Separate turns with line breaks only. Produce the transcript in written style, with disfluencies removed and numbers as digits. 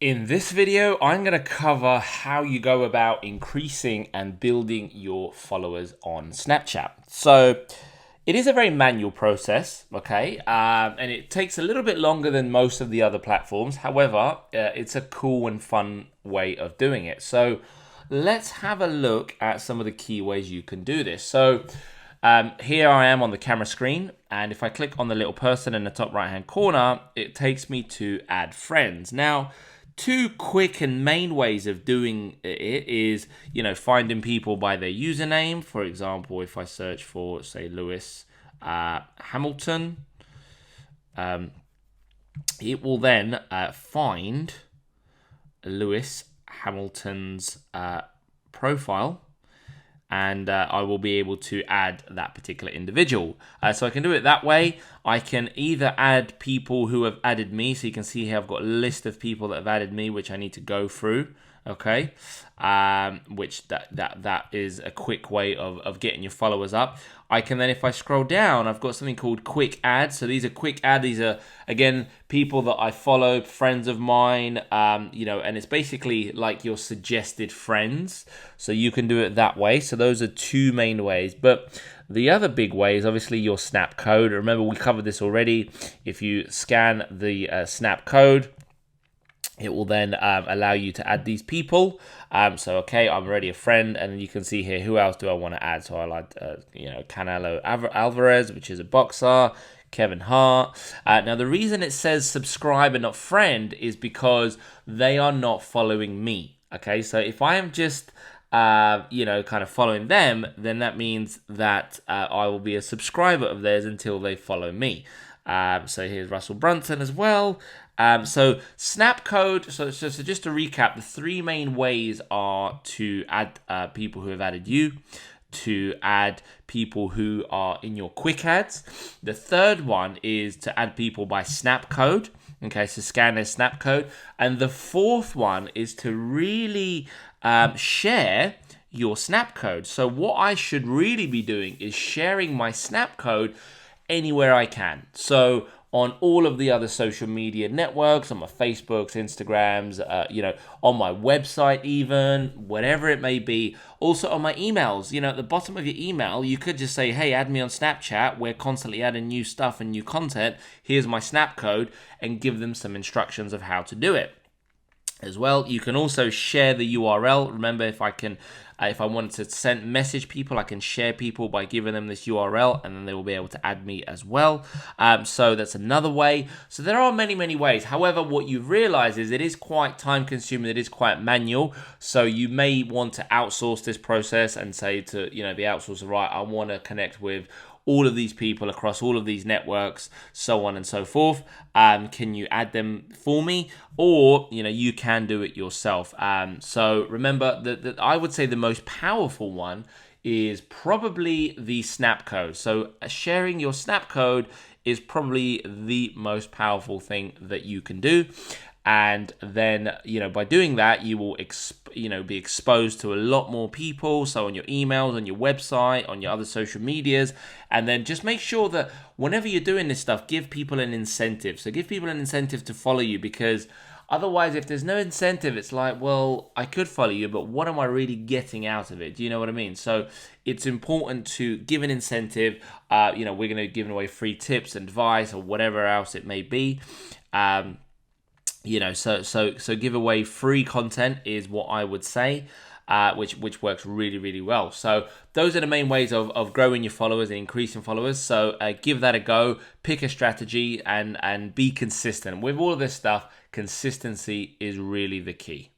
In this video, I'm going to cover how you go about increasing and building your followers on Snapchat. So it is a very manual process, okay? And it takes a little bit longer than most of the other platforms. However, it's a cool and fun way of doing it. So let's have a look at some of the key ways you can do this. So here I am on the camera screen, and if I click on the little person in the top right hand corner, it takes me to add friends. Now, two quick and main ways of doing it is, finding people by their username. For example, if I search for, say, Lewis Hamilton, it will then find Lewis Hamilton's profile, and I will be able to add that particular individual. So I can do it that way. I can either add people who have added me, so you can see here I've got a list of people that have added me, which I need to go through, okay? Which that is a quick way of getting your followers up. I can then, if I scroll down, I've got something called quick ads. So these are quick ads. These are, again, people that I follow, friends of mine, and it's basically like your suggested friends. So you can do it that way. So those are two main ways. But the other big way is obviously your snap code. Remember, we covered this already. If you scan the snap code, it will then allow you to add these people. So, okay, I'm already a friend, and then you can see here, who else do I want to add? So I like, Canelo Alvarez, which is a boxer, Kevin Hart. Now, the reason it says subscribe and not friend is because they are not following me. Okay, so if I am just kind of following them, then that means that I will be a subscriber of theirs until they follow me. So here's Russell Brunson as well. So Snapcode, so just to recap, the three main ways are to add people who have added you, to add people who are in your quick ads. The third one is to add people by Snapcode. Okay, so scan their Snapcode. And the fourth one is to really share your Snapcode. So what I should really be doing is sharing my Snapcode anywhere I can. So on all of the other social media networks, on my Facebooks, Instagrams, on my website even, whatever it may be. Also on my emails, at the bottom of your email, you could just say, hey, add me on Snapchat. We're constantly adding new stuff and new content. Here's my Snap code, and give them some instructions of how to do it. As well, you can also share the URL. Remember, if I wanted to message people, I can share people by giving them this URL, and then they will be able to add me as well. So that's another way. So there are many, many ways. However, what you've realized is it is quite time consuming. It is quite manual. So you may want to outsource this process and say to, the outsourcer, right, I want to connect with all of these people across all of these networks, so on and so forth. Can you add them for me? Or, you can do it yourself. So remember that I would say the most powerful one is probably the snap code. So sharing your snap code is probably the most powerful thing that you can do. And then, by doing that, you will, be exposed to a lot more people. So on your emails, on your website, on your other social medias. And then just make sure that whenever you're doing this stuff, give people an incentive. So give people an incentive to follow you, because otherwise, if there's no incentive, it's like, well, I could follow you, but what am I really getting out of it? Do you know what I mean? So it's important to give an incentive. We're going to be giving away free tips, advice, or whatever else it may be. So give away free content is what I would say, which works really, really well. So those are the main ways of growing your followers and increasing followers. So give that a go, pick a strategy, and be consistent. With all of this stuff, consistency is really the key.